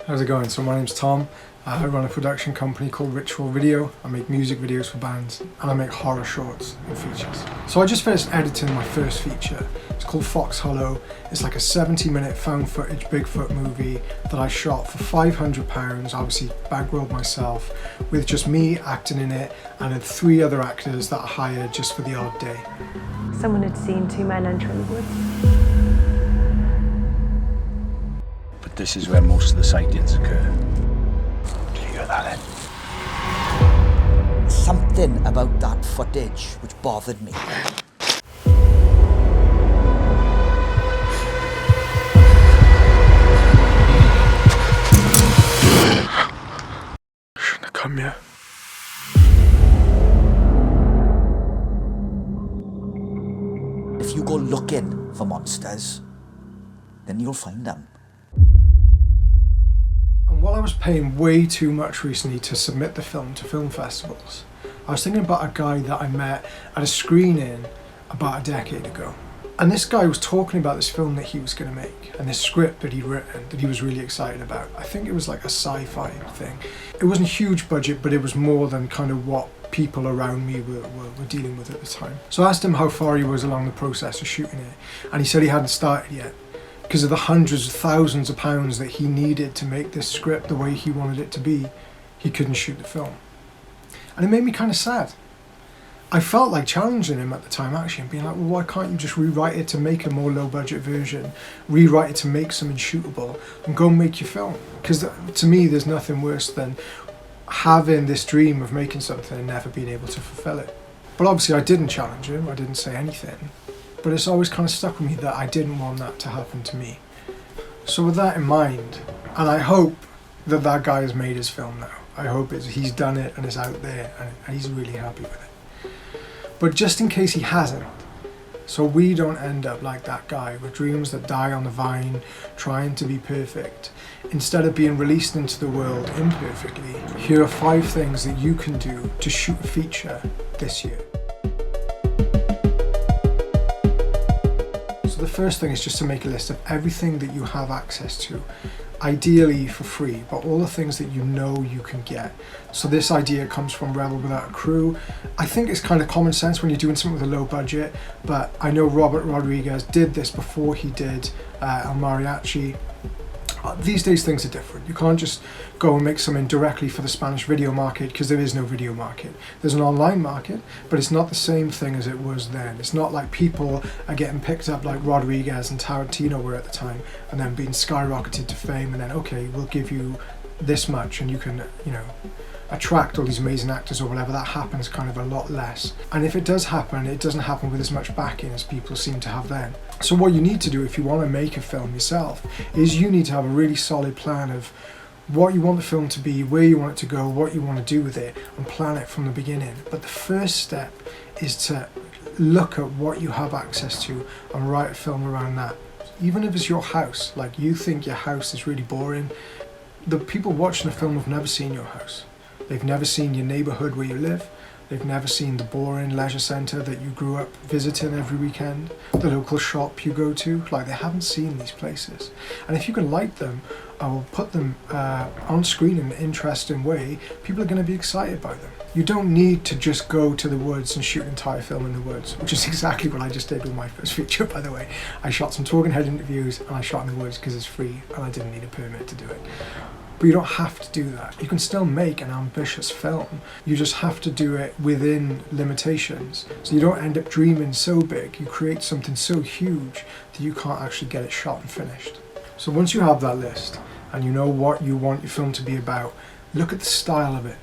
How's it going? So my name's Tom. I run a production company called Ritual Video. I make music videos for bands and I make horror shorts and features. So I just finished editing my first feature. It's called Fox Hollow. It's like a 70-minute found footage Bigfoot movie that I shot for £500, obviously bankrolled myself, with just me acting in it and then 3 other actors that I hired just for the odd day. Someone had seen 2 men enter the woods. But this is where most of the sightings occur. Do you hear that then? Something about that footage which bothered me. Shouldn't have come here. If you go looking for monsters, then you'll find them. And while I was paying way too much recently to submit the film to film festivals, I was thinking about a guy that I met at a screening about a decade ago. And this guy was talking about this film that he was going to make and this script that he'd written that he was really excited about. I think it was like a sci-fi thing. It wasn't a huge budget, but it was more than kind of what people around me were dealing with at the time. So I asked him how far he was along the process of shooting it, and he said he hadn't started yet because of the hundreds of thousands of pounds that he needed to make this script the way he wanted it to be. He couldn't shoot the film. And it made me kind of sad. I felt like challenging him at the time actually and being like, well, why can't you just rewrite it to make a more low budget version, rewrite it to make something shootable and go and make your film? Because to me there's nothing worse than having this dream of making something and never being able to fulfill it. But obviously I didn't challenge him, I didn't say anything, but it's always kind of stuck with me that I didn't want that to happen to me. So with that in mind, and I hope that that guy has made his film now, I hope he's done it and it's out there and he's really happy with it. But just in case he hasn't, so we don't end up like that guy with dreams that die on the vine, trying to be perfect, instead of being released into the world imperfectly, here are 5 things that you can do to shoot a feature this year. So the first thing is just to make a list of everything that you have access to, ideally for free, but all the things that you know you can get. So this idea comes from Rebel Without a Crew. I think it's kind of common sense when you're doing something with a low budget, but I know Robert Rodriguez did this before he did El Mariachi. These days things are different. You can't just go and make something directly for the Spanish video market because there is no video market. There's an online market, but it's not the same thing as it was then. It's not like people are getting picked up like Rodriguez and Tarantino were at the time and then being skyrocketed to fame and then, okay, we'll give you this much and you can, you know, attract all these amazing actors or whatever. That happens kind of a lot less. And if it does happen, it doesn't happen with as much backing as people seem to have then. So what you need to do if you want to make a film yourself is you need to have a really solid plan of what you want the film to be, where you want it to go, what you want to do with it, and plan it from the beginning. But the first step is to look at what you have access to and write a film around that. Even if it's your house, like you think your house is really boring, the people watching the film have never seen your house. They've never seen your neighbourhood where you live. They've never seen the boring leisure centre that you grew up visiting every weekend, the local shop you go to. Like, they haven't seen these places. And if you can light them or put them on screen in an interesting way, people are going to be excited by them. You don't need to just go to the woods and shoot an entire film in the woods, which is exactly what I just did with my first feature, by the way. I shot some talking head interviews and I shot in the woods because it's free and I didn't need a permit to do it. But you don't have to do that. You can still make an ambitious film. You just have to do it within limitations. So you don't end up dreaming so big. You create something so huge that you can't actually get it shot and finished. So once you have that list and you know what you want your film to be about, look at the style of it.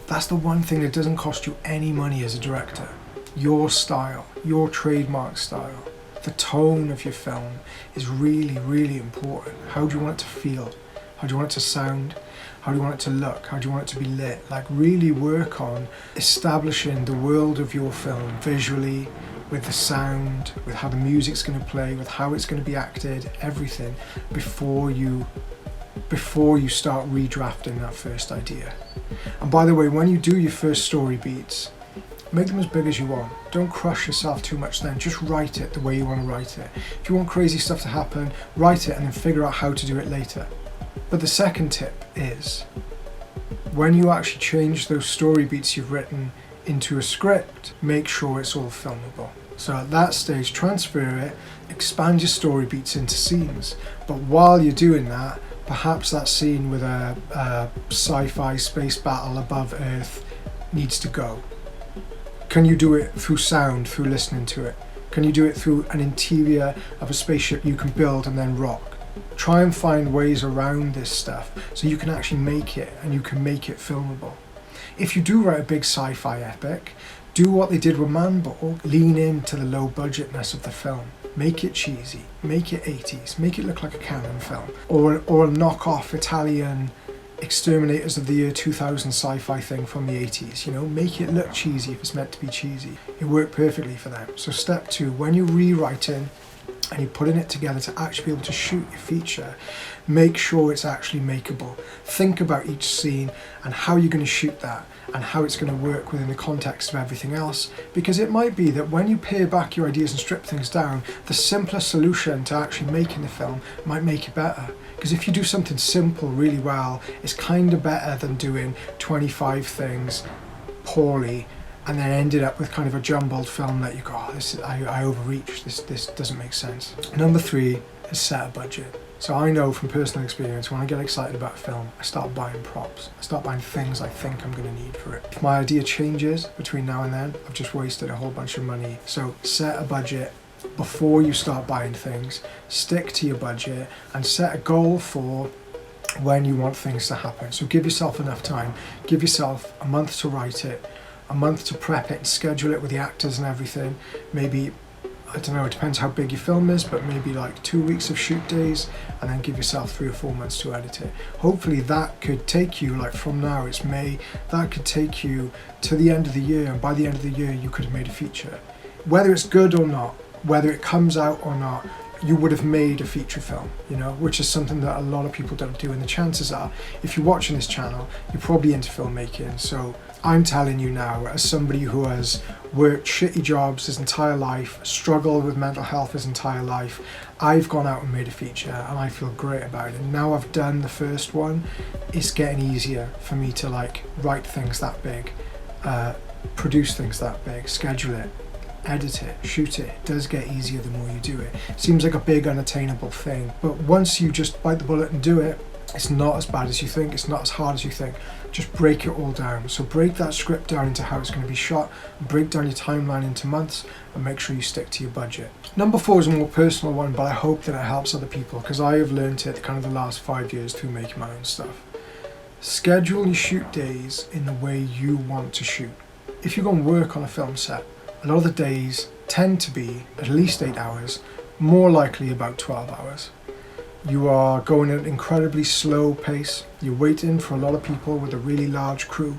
That's the one thing that doesn't cost you any money as a director. Your style, your trademark style. The tone of your film is really, really important. How do you want it to feel? How do you want it to sound? How do you want it to look? How do you want it to be lit? Like, really work on establishing the world of your film visually, with the sound, with how the music's going to play, with how it's going to be acted, everything, before you start redrafting that first idea. And by the way, when you do your first story beats, make them as big as you want. Don't crush yourself too much then. Just write it the way you want to write it. If you want crazy stuff to happen, write it and then figure out how to do it later. But the second tip is, when you actually change those story beats you've written into a script, make sure it's all filmable. So at that stage, transfer it, expand your story beats into scenes. But while you're doing that, perhaps that scene with a sci-fi space battle above Earth needs to go. Can you do it through sound, through listening to it? Can you do it through an interior of a spaceship you can build and then rock? Try and find ways around this stuff so you can actually make it, and you can make it filmable. If you do write a big sci-fi epic, do what they did with Man-Borg, lean into the low budgetness of the film. Make it cheesy, make it 80s, make it look like a canon film, or a knock-off Italian Exterminators of the Year 2000 sci-fi thing from the 80s, you know, make it look cheesy if it's meant to be cheesy. It worked perfectly for them. So step 2, when you're rewriting and you're putting it together to actually be able to shoot your feature, make sure it's actually makeable. Think about each scene and how you're going to shoot that and how it's going to work within the context of everything else, because it might be that when you pare back your ideas and strip things down, the simpler solution to actually making the film might make it better. Because if you do something simple really well, it's kind of better than doing 25 things poorly and then ended up with kind of a jumbled film that you go, oh, I overreached, this doesn't make sense. Number 3 is set a budget. So I know from personal experience, when I get excited about a film, I start buying props. I start buying things I think I'm going to need for it. If my idea changes between now and then, I've just wasted a whole bunch of money. So set a budget before you start buying things, stick to your budget, and set a goal for when you want things to happen. So give yourself enough time. Give yourself a month to write it, a month to prep it and schedule it with the actors and everything. Maybe, I don't know, it depends how big your film is, but maybe like 2 weeks of shoot days, and then give yourself 3 or 4 months to edit it. Hopefully that could take you, like from now it's May, that could take you to the end of the year, and by the end of the year you could have made a feature. Whether it's good or not, whether it comes out or not, you would have made a feature film, you know, which is something that a lot of people don't do. And the chances are, if you're watching this channel, you're probably into filmmaking. So I'm telling you now, as somebody who has worked shitty jobs his entire life, struggled with mental health his entire life, I've gone out and made a feature and I feel great about it. Now I've done the first one, it's getting easier for me to like write things that big, produce things that big, schedule it, edit it, shoot it. It does get easier the more you do it. It seems like a big unattainable thing, but once you just bite the bullet and do it, it's not as bad as you think, it's not as hard as you think. Just break it all down. So break that script down into how it's going to be shot, break down your timeline into months, and make sure you stick to your budget. Number 4 is a more personal one, but I hope that it helps other people, because I have learned it kind of the last 5 years through making my own stuff. Schedule your shoot days in the way you want to shoot. If you go and work on a film set, a lot of the days tend to be at least 8 hours, more likely about 12 hours. You are going at an incredibly slow pace. You're waiting for a lot of people with a really large crew.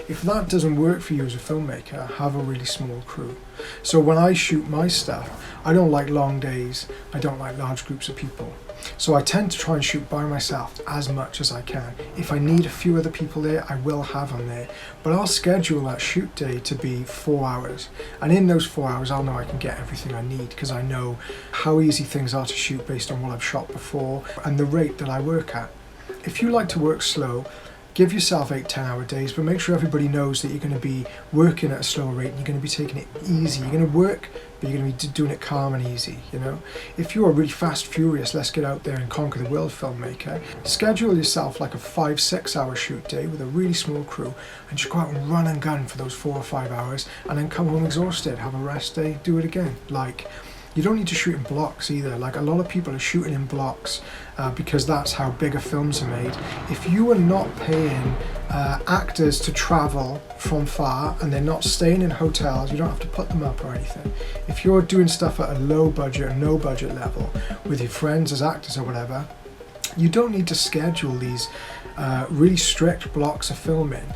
If that doesn't work for you as a filmmaker, have a really small crew. So when I shoot my stuff, I don't like long days. I don't like large groups of people. So I tend to try and shoot by myself as much as I can. If I need a few other people there, I will have them there. But I'll schedule that shoot day to be 4 hours. And in those 4 hours, I'll know I can get everything I need, because I know how easy things are to shoot based on what I've shot before and the rate that I work at. If you like to work slow, give yourself 8-10 hour days, but make sure everybody knows that you're going to be working at a slower rate and you're going to be taking it easy. You're going to work, but you're going to be doing it calm and easy, you know? If you're a really fast, furious, let's get out there and conquer the world filmmaker, schedule yourself like a 5-6 hour shoot day with a really small crew and just go out and run and gun for those 4 or 5 hours and then come home exhausted, have a rest day, do it again. Like, you don't need to shoot in blocks either. Like, a lot of people are shooting in blocks because that's how bigger films are made. If you are not paying actors to travel from far and they're not staying in hotels, you don't have to put them up or anything. If you're doing stuff at a low budget or no budget level with your friends as actors or whatever, you don't need to schedule these really strict blocks of filming.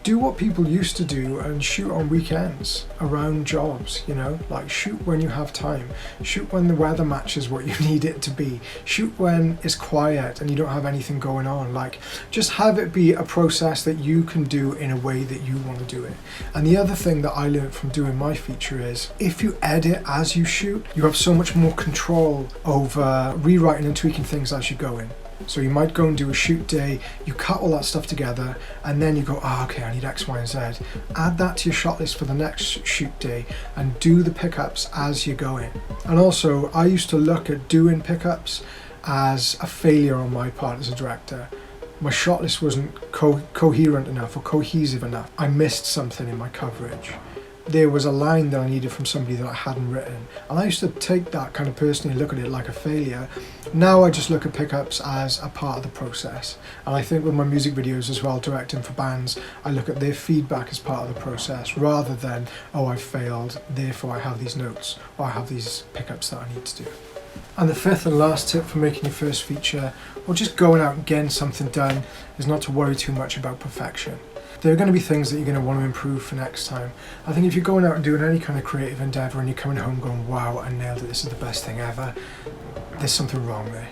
Do what people used to do and shoot on weekends around jobs, you know, like shoot when you have time, shoot when the weather matches what you need it to be, shoot when it's quiet and you don't have anything going on. Like, just have it be a process that you can do in a way that you want to do it. And the other thing that I learned from doing my feature is, if you edit as you shoot, you have so much more control over rewriting and tweaking things as you go in. So you might go and do a shoot day, you cut all that stuff together, and then you go, okay, I need X, Y, and Z. Add that to your shot list for the next shoot day and do the pickups as you're going. And also, I used to look at doing pickups as a failure on my part as a director. My shot list wasn't coherent enough or cohesive enough. I missed something in my coverage. There was a line that I needed from somebody that I hadn't written. And I used to take that kind of personally, look at it like a failure. Now I just look at pickups as a part of the process. And I think with my music videos as well, directing for bands, I look at their feedback as part of the process rather than, oh, I failed, therefore I have these notes or I have these pickups that I need to do. And the fifth and last tip for making your first feature, or just going out and getting something done, is not to worry too much about perfection. There are going to be things that you're going to want to improve for next time. I think if you're going out and doing any kind of creative endeavour and you're coming home going, wow, I nailed it, this is the best thing ever, there's something wrong there.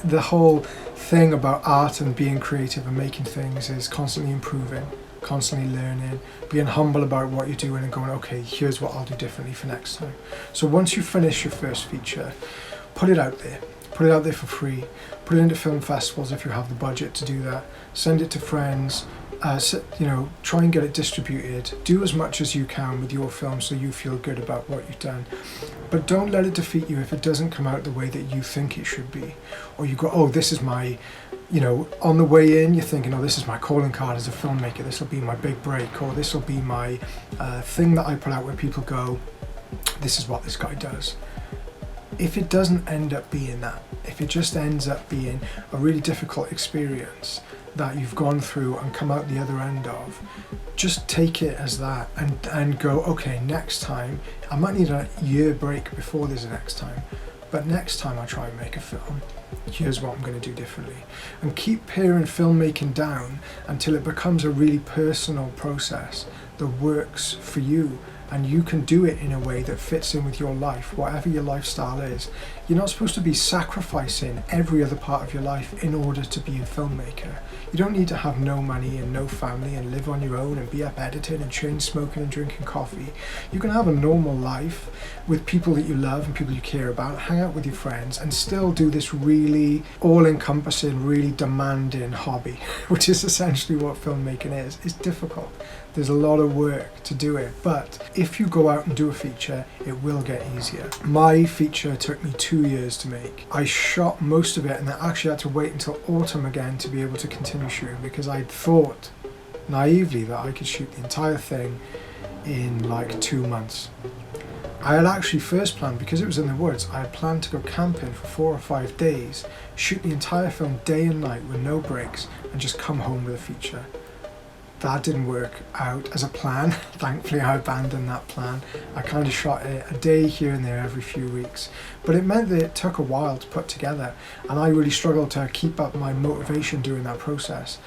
The whole thing about art and being creative and making things is constantly improving, constantly learning, being humble about what you're doing and going, okay, here's what I'll do differently for next time. So once you finish your first feature, put it out there. Put it out there for free. Put it into film festivals if you have the budget to do that. Send it to friends. Try and get it distributed. Do as much as you can with your film so you feel good about what you've done. But don't let it defeat you if it doesn't come out the way that you think it should be. Or you go, oh, this is my, on the way in, you're thinking, oh, this is my calling card as a filmmaker. This will be my big break, or this will be my thing that I put out where people go, this is what this guy does. If it doesn't end up being that, if it just ends up being a really difficult experience that you've gone through and come out the other end of, just take it as that and go, okay, next time, I might need a year break before there's a next time, but next time I try and make a film, here's what I'm going to do differently. And keep paring filmmaking down until it becomes a really personal process that works for you. And you can do it in a way that fits in with your life, whatever your lifestyle is. You're not supposed to be sacrificing every other part of your life in order to be a filmmaker. You don't need to have no money and no family and live on your own and be up editing and chain smoking and drinking coffee. You can have a normal life with people that you love and people you care about, hang out with your friends and still do this really all-encompassing, really demanding hobby, which is essentially what filmmaking is. It's difficult. There's a lot of work to do it, but if you go out and do a feature, it will get easier. My feature took me 2 years to make. I shot most of it and I actually had to wait until autumn again to be able to continue shooting because I thought naively that I could shoot the entire thing in like 2 months. I had actually first planned, because it was in the woods, I had planned to go camping for 4 or 5 days, shoot the entire film day and night with no breaks and just come home with a feature. That didn't work out as a plan. Thankfully I abandoned that plan. I kind of shot it a day here and there every few weeks, but it meant that it took a while to put together and I really struggled to keep up my motivation during that process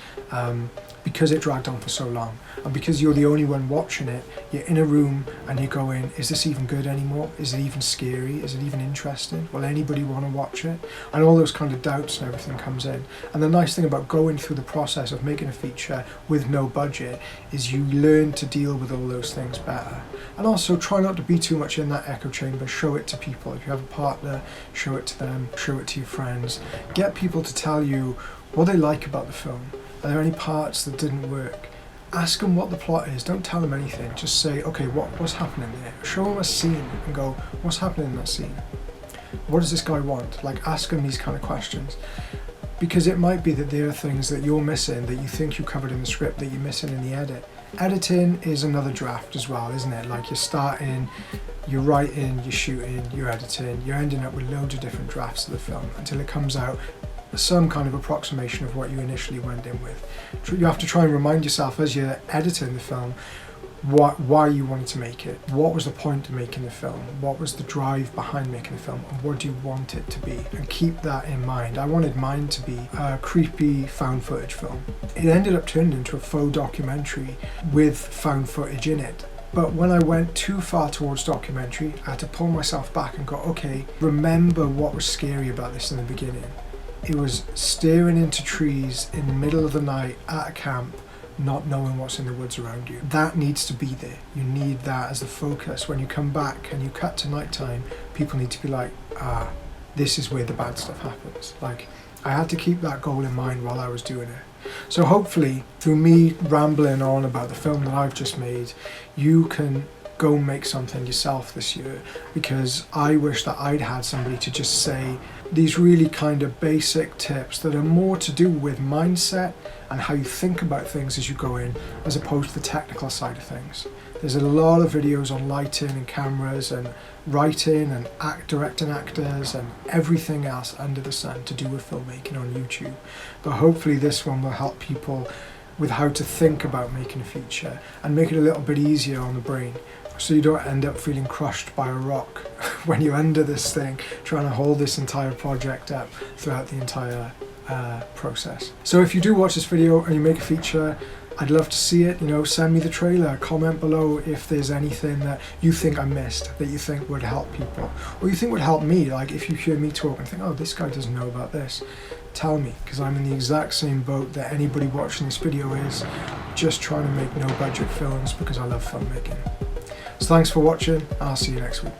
because it dragged on for so long. And because you're the only one watching it, you're in a room and you're going, is this even good anymore? Is it even scary? Is it even interesting? Will anybody want to watch it? And all those kind of doubts and everything comes in. And the nice thing about going through the process of making a feature with no budget is you learn to deal with all those things better. And also try not to be too much in that echo chamber. Show it to people. If you have a partner, show it to them, show it to your friends. Get people to tell you what they like about the film. Are there any parts that didn't work? Ask them what the plot is. Don't tell them anything. Just say, okay, what's happening there? Show them a scene and go, what's happening in that scene? What does this guy want? Like, ask them these kind of questions. Because it might be that there are things that you're missing that you think you covered in the script that you're missing in the edit. Editing is another draft as well, isn't it? Like, you're starting, you're writing, you're shooting, you're editing, you're ending up with loads of different drafts of the film until it comes out some kind of approximation of what you initially went in with. You have to try and remind yourself as you're editing the film why you wanted to make it, what was the point of making the film, what was the drive behind making the film, and what do you want it to be, and keep that in mind. I wanted mine to be a creepy found footage film. It ended up turning into a faux documentary with found footage in it. But when I went too far towards documentary, I had to pull myself back and go, okay, remember what was scary about this in the beginning. It was staring into trees in the middle of the night at a camp, not knowing what's in the woods around you. That needs to be there. You need that as the focus. When you come back and you cut to nighttime, people need to be like, this is where the bad stuff happens. Like, I had to keep that goal in mind while I was doing it. So hopefully, through me rambling on about the film that I've just made, you can go make something yourself this year, because I wish that I'd had somebody to just say these really kind of basic tips that are more to do with mindset and how you think about things as you go in, as opposed to the technical side of things. There's a lot of videos on lighting and cameras and writing and directing actors and everything else under the sun to do with filmmaking on YouTube. But hopefully this one will help people with how to think about making a feature and make it a little bit easier on the brain, so you don't end up feeling crushed by a rock when you're under this thing trying to hold this entire project up throughout the entire process. So if you do watch this video and you make a feature, I'd love to see it. Send me the trailer, comment below if there's anything that you think I missed that you think would help people, or you think would help me. Like if you hear me talk and think, oh, this guy doesn't know about this, tell me, because I'm in the exact same boat that anybody watching this video is, just trying to make no budget films because I love filmmaking. So thanks for watching, I'll see you next week.